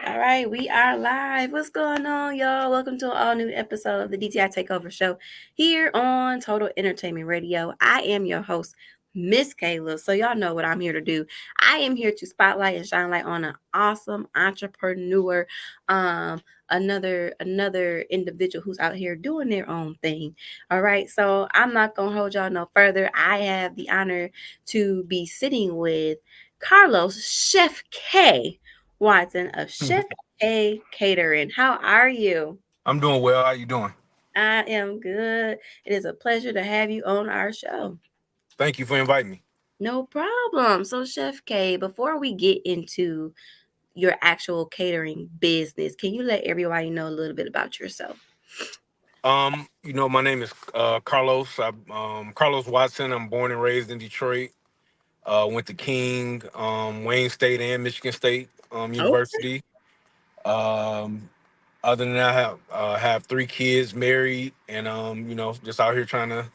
All right, we are live. What's going on, y'all? Welcome to an all new episode of the DTI Takeover Show here on Total Entertainment Radio. I am your host, Miss Kayla. So, y'all know what I'm here to do. I am here to spotlight and shine light on an awesome entrepreneur, another individual who's out here doing their own thing. All right, so I'm not gonna hold y'all no further. I have the honor to be sitting with Karlos, Chef K. Watson of Chef A Catering. How are you? I'm doing well. How you doing? I am good. It is a pleasure to have you on our show. Thank you for inviting me. No problem. So, Chef K, before we get into your actual catering business, can you let everybody know a little bit about yourself? My name is Carlos. Carlos Watson. I'm born and raised in Detroit. Went to King, Wayne State, and Michigan State Oh, University. Um, Other than that, I have three kids, married, and just out here trying to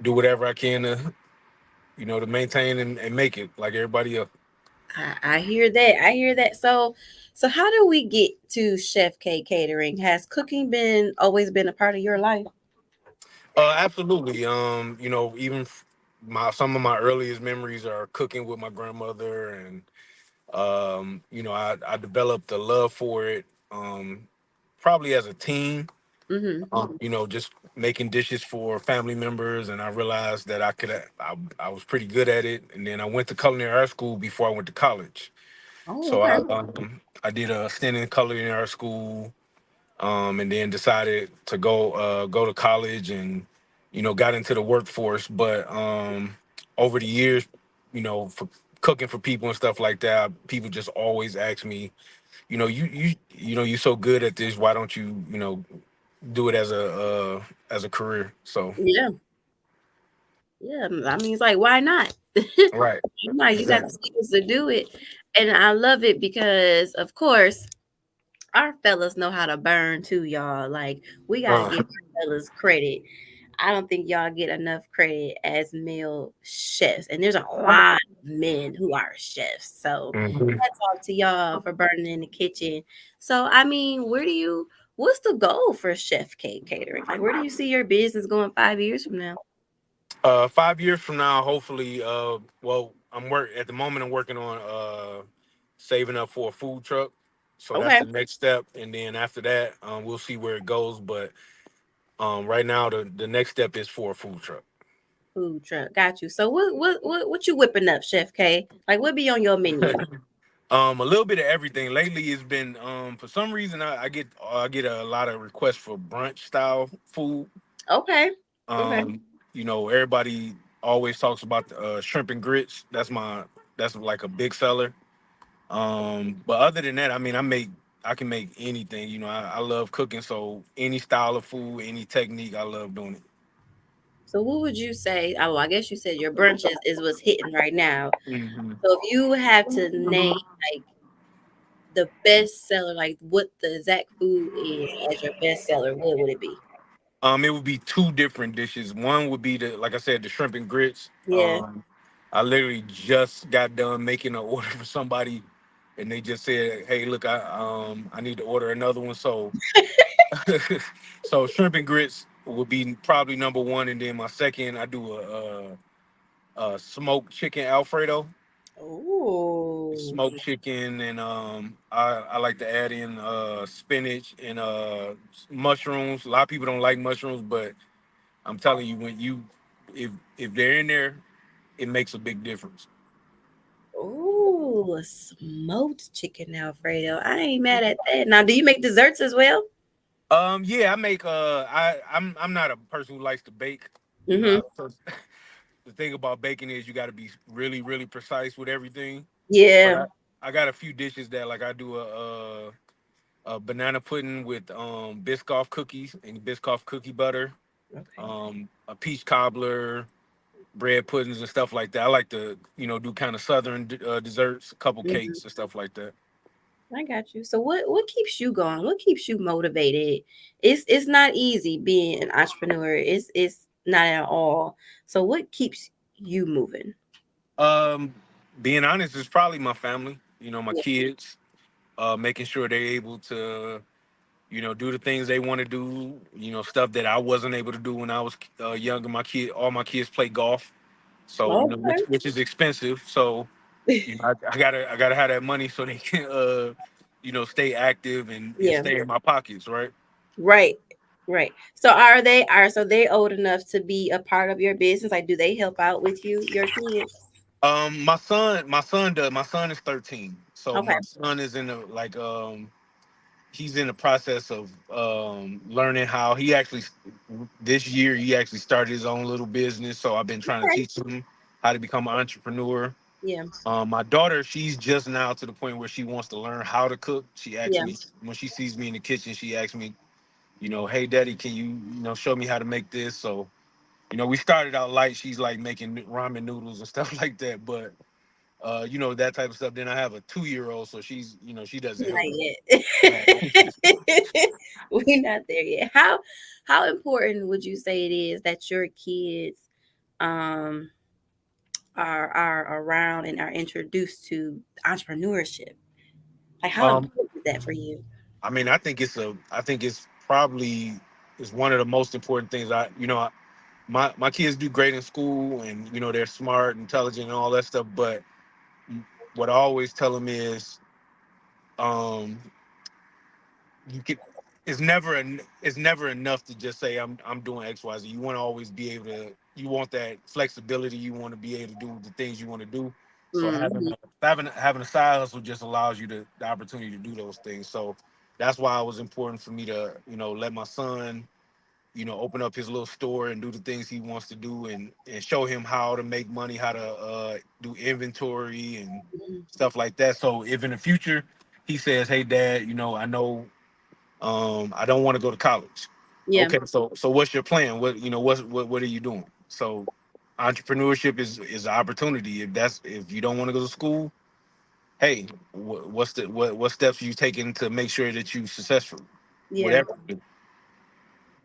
do whatever I can to maintain and make it like everybody else. I hear that. I hear that. So how do we get to Chef K Catering? Has cooking been always been a part of your life? Absolutely. Even my some of my earliest memories are cooking with my grandmother, and I developed a love for it probably as a teen. Mm-hmm. Just making dishes for family members, and I realized that I was pretty good at it. And then I went to culinary art school before I went to college. Oh, So okay. I did a stint in culinary art school, and then decided to go to college and got into the workforce. But over the years, for cooking for people and stuff like that, people just always ask me, you're so good at this. Why don't you do it as a career? So Yeah. Yeah, I mean, it's like, why not? right, You got the exactly. skills to do it. And I love it because, of course, our fellas know how to burn too, y'all. Like, we got to Uh, give our fellas credit. I don't think y'all get enough credit as male chefs. And there's a lot of men who are chefs. So, mhm. hats off to y'all for burning in the kitchen. So, I mean, what's the goal for Chef K Catering? Like, where do you see your business going 5 years from now? 5 years from now, hopefully, well, at the moment. I'm working on saving up for a food truck, so that's Okay. the next step. And then after that, we'll see where it goes. But right now, the next step is for a food truck. Food truck. Got you. So what you whipping up, Chef K? Like what be on your menu? A little bit of everything. Lately, it's been for some reason I get a lot of requests for brunch style food. Okay. Okay. Everybody always talks about the shrimp and grits. That's like a big seller. But other than that, I mean, I can make anything. I love cooking, so any style of food, any technique, I love doing it. So what would you say? Oh, I guess you said your brunch is what's hitting right now. Mhm. So if you have to name like the best seller, like what the exact food is as your best seller, what would it be? It would be two different dishes. One would be like I said, the shrimp and grits. Yeah. I literally just got done making an order for somebody, and they just said, "Hey, look, I need to order another one." So, so shrimp and grits would be probably number one, and then my second, I do a smoked chicken Alfredo. Oh. Smoked chicken, and I like to add in spinach and mushrooms. A lot of people don't like mushrooms, but I'm telling you, if they're in there, it makes a big difference. Oh, smoked chicken Alfredo. I ain't mad at that. Now, do you make desserts as well? Yeah, I make I'm not a person who likes to bake. Mm-hmm. So the thing about baking is you got to be really really precise with everything. But Yeah. I got a few dishes that like I do a banana pudding with Biscoff cookies and Biscoff cookie butter, Okay. a peach cobbler, bread puddings and stuff like that. I like to do kind of southern desserts, a couple Mhm. cakes and stuff like that. I got you. So what keeps you going? What keeps you motivated? It's not easy being an entrepreneur. It's not at all. So what keeps you moving? Um, Being honest, it's probably my family. My Yeah. kids. making sure they're able to, do the things they want to do. Stuff that I wasn't able to do when I was younger. All my kids play golf, so Okay. which is expensive. So I gotta have that money so they can stay active and Yeah. stay in my pockets, right? Right. Right. So are they old enough to be a part of your business? Like, do they help out with you, your kids? My son is 13, so Okay. my son is he's in the process of learning how he actually this year he actually started his own little business. So I've been trying to Okay. teach him how to become an entrepreneur. Yeah. My daughter, she's just now to the point where she wants to learn how to cook. She asks Yeah. me when she sees me in the kitchen. She asks me, hey, Daddy, can you show me how to make this? So we started out light. She's like making ramen noodles and stuff like that, but that type of stuff. Then I have a 2-year old, so she doesn't help me. Not Right. yet. We're not there yet. How important would you say it is that your kids um are around and are introduced to entrepreneurship? Like, how um, important is that for you? I mean, I think it's probably is one of the most important things. My kids do great in school, and they're smart, intelligent, and all that stuff. But what I always tell them is, um, you can. It's never enough to just say I'm doing XYZ. You want to always be able to. You want that flexibility. You want to be able to do the things you want to do. So Hmm. having a side hustle just allows you the opportunity to do those things. So that's why it was important for me to let my son open up his little store and do the things he wants to do, and show him how to make money, how to do inventory and stuff like that. So if in the future he says, "Hey, Dad, I know I don't want to go to college." Yeah. Okay, so what's your plan? What are you doing? So entrepreneurship is an opportunity. If you don't want to go to school, hey, what steps are you taking to make sure that you successful? Yeah. Whatever.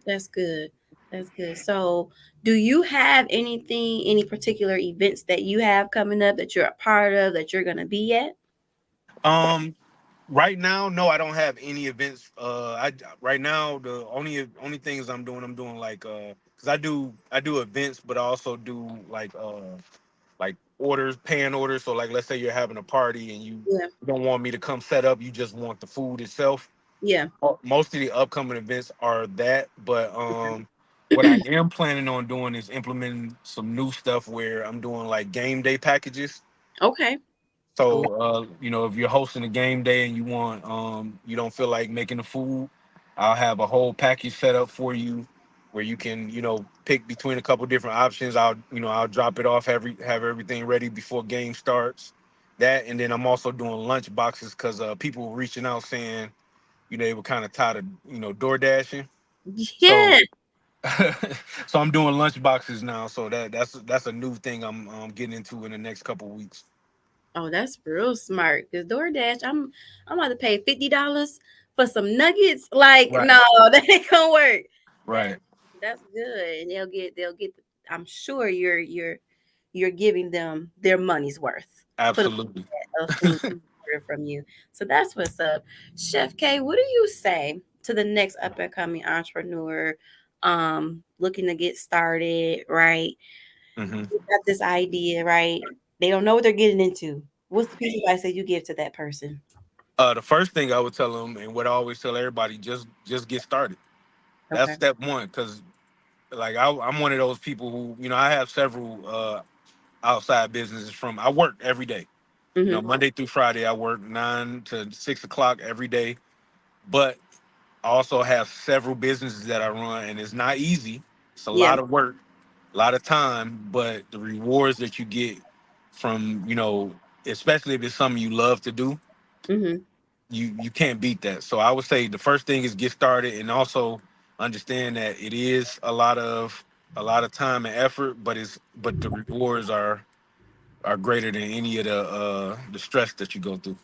That's good. That's good. So, do you have any particular events that you have coming up that you're a part of that you're gonna be at? Um, right now, no, I don't have any events. I Right now the only things I'm doing like because I do events, but I also do like orders, paying orders. So like, let's say you're having a party and you Yeah. don't want me to come set up, you just want the food itself. Yeah. Most of the upcoming events are that, but what I am planning on doing is implementing some new stuff where I'm doing like game day packages. Okay. Oh, So if you're hosting a game day and you don't feel like making the food, I'll have a whole package set up for you where you can, pick between a couple different options. I'll drop it off, have everything ready before game starts. That, and then I'm also doing lunch boxes because people were reaching out saying, they were kind of tired of, door dashing. So yeah. so I'm doing lunch boxes now. So that's a new thing I'm getting into in the next couple weeks. Oh, that's real smart. Cause DoorDash, I'm about to pay $50 for some nuggets. Like, no, Right. that ain't gonna work. That Right. that's good, and they'll get. I'm sure you're giving them their money's worth for the Absolutely. food order from you. So that's what's up. Chef K, what do you say to the next up and coming entrepreneur looking to get started, right? Hmm. You got this idea, right? They don't know what they're getting into. What's the piece of advice that you give to that person? The first thing I would tell them, and what I always tell everybody, just get started. That's Okay. step one. Because like I'm one of those people who I have several outside businesses. I work every day. Hmm. Monday through Friday I work 9 to 6 o'clock every day. But I also have several businesses that I run, and it's not easy. It's a Yeah. lot of work, a lot of time, but the rewards that you get from especially if it's something you love to do, Hmm. you can't beat that. So I would say the first thing is get started, and also understand that it is a lot of time and effort, but the rewards are greater than any of the stress that you go through.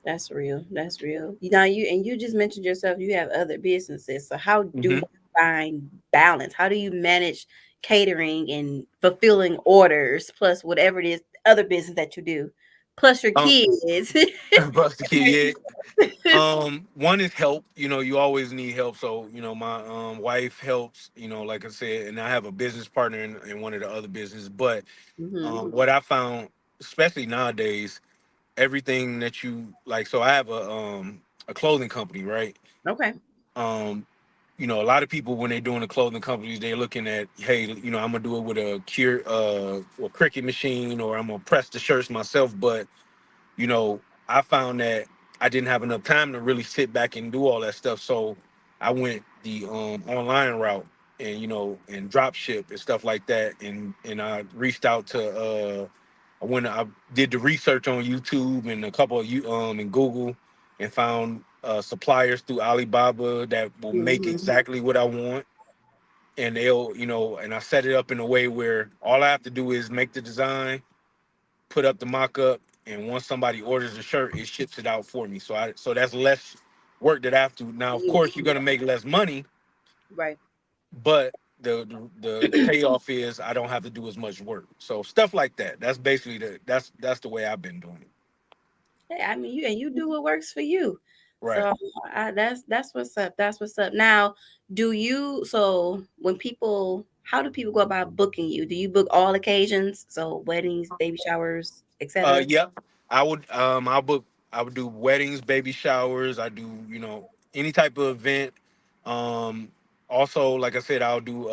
That's real. That's real. Now you just mentioned yourself you have other businesses. So how do Hmm. you find balance? How do you manage catering and fulfilling orders plus whatever it is other business that you do? plus your Um, kids. plus the kid, yeah. One is help. You know, you always need help. So, you know, my wife helps. You know, like I said, and I have a business partner in one of the other businesses. But Hmm. what I found, especially nowadays, everything that you like. So I have a clothing company, right? Okay. Um, you know, a lot of people when they're doing the clothing companies, they're looking at, hey, you know, I'm gonna do it with a or Cricut machine, or I'm gonna press the shirts myself. But you know, I found that I didn't have enough time to really sit back and do all that stuff. So I went the online route, and you know, and drop ship and stuff like that. And I reached out to I did the research on YouTube and a couple of you in Google, and found suppliers through Alibaba that will make Hmm. exactly what I want. And they'll, you know, and I set it up in a way where all I have to do is make the design, put up the mock-up, and once somebody orders a shirt, it ships it out for me. So that's less work that I have to. Now, of You course, you're gonna make less money, right. but the payoff is I don't have to do as much work. So stuff like that. That's basically that's the way I've been doing it. Hey, I mean, you do what works for you. Right. So that's what's up. That's what's up. Now, do you so when people how do people go about booking you? Do you book all occasions? So weddings, baby showers, etc. Yeah. I'll book. I would do weddings, baby showers. I do, you know, any type of event. Um, Also, like I said, I'll do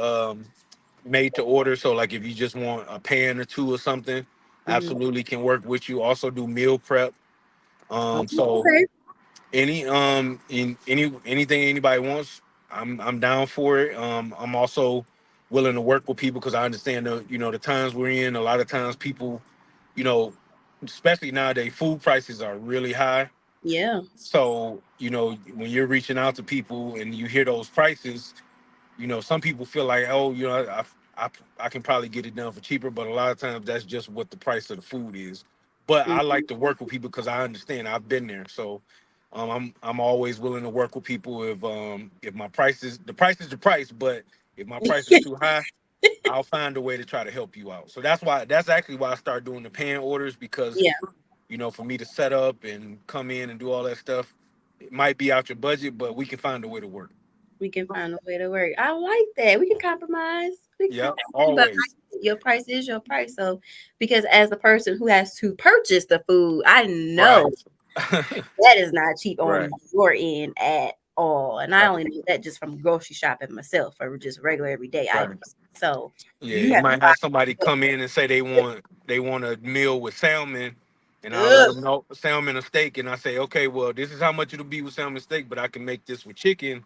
made to order. So like if you just want a pan or two or something, Mm-hmm. absolutely can work with you. Also do meal prep. Oh, So okay. anything anybody wants, I'm down for it. I'm also willing to work with people because I understand the, you know, the times we're in. A lot of times people, you know, especially nowadays, food prices are really high. Yeah. So, you know, when you're reaching out to people and you hear those prices, you know, some people feel like, oh, you know, I, I can probably get it done for cheaper, but a lot of times that's just what the price of the food is. But I Mhm. like to work with people because I understand. I've been there, so I'm always willing to work with people if my price is the price is the price, but if my price is too high, I'll find a way to try to help you out. So that's actually why I started doing the pan orders because Yeah, you know for me to set up and come in and do all that stuff, it might be out your budget, but we can find a way to work. we can find a way to work. I like that. We can compromise. We can Yep, compromise, but always. your price is your price. So, because as the person who has to purchase the food, I Right. know that is not cheap Right. on your end at all. And I Right. only know that just from grocery shopping myself for just regular everyday Right. items. So Yeah, you you have to might have somebody come in and say they want a meal with salmon, and I'll let ugh, them know salmon or steak, and I say, okay, well, this is how much it'll be with salmon steak, but I can make this with chicken,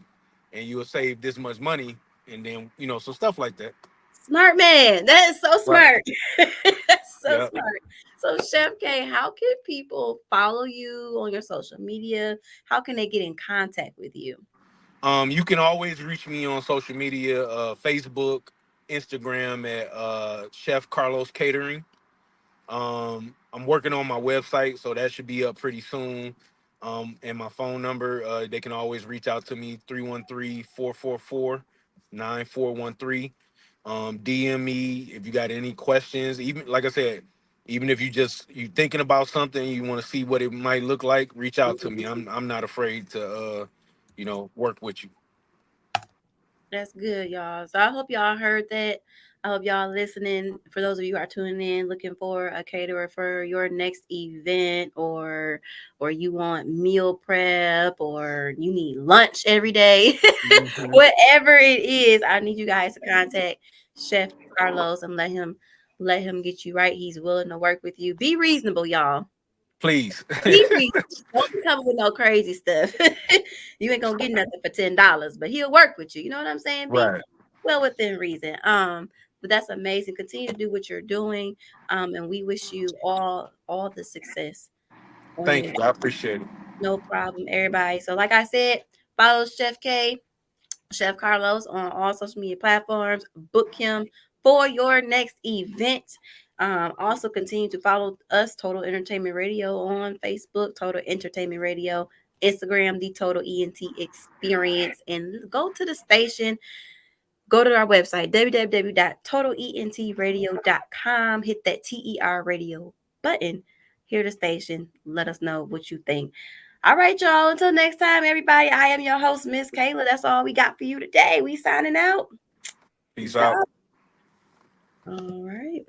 and you'll save this much money, and then you know, so stuff like that. smart man. That is so Right. smart. That's so Yeah. smart. So, Chef K, how can people follow you on your social media? How can they get in contact with you? You can always reach me on social media, Facebook, Instagram at Chef Carlos Catering. I'm working on my website, so that should be up pretty soon. And my phone number, they can always reach out to me 313-444-9413. DM me if you got any questions. Even like I said, even if you thinking about something, you want to see what it might look like, reach out to me. Mhm. I'm not afraid to you know, work with you. That's good, y'all. So I hope y'all heard that. I hope y'all listening. For those of you who are tuning in, looking for a caterer for your next event, or you want meal prep, or you need lunch every day, Mhm. whatever it is, I need you guys to contact Chef Carlos and let him get you right. He's willing to work with you. Be reasonable, y'all. Please. Be reasonable. Don't be coming with no crazy stuff. You ain't gonna get nothing for $10, but he'll work with you. You know what I'm saying? Be Right. well within reason. But that's amazing. Continue to do what you're doing. And we wish you all the success on your Thank you. I appreciate it. no problem, everybody. So, like I said, follow Chef K, Chef Carlos on all social media platforms. Book him for your next event. Also, continue to follow us, Total Entertainment Radio, on Facebook, Total Entertainment Radio, Instagram, The Total ENT Experience, and go to the station. Go to our website, www.totaleNTradio.com. Hit that TER radio button. hear the station. Let us know what you think. All right, y'all. Until next time, everybody, I am your host, Miss Kayla. That's all we got for you today. We signing out. Peace Peace out. out. All right.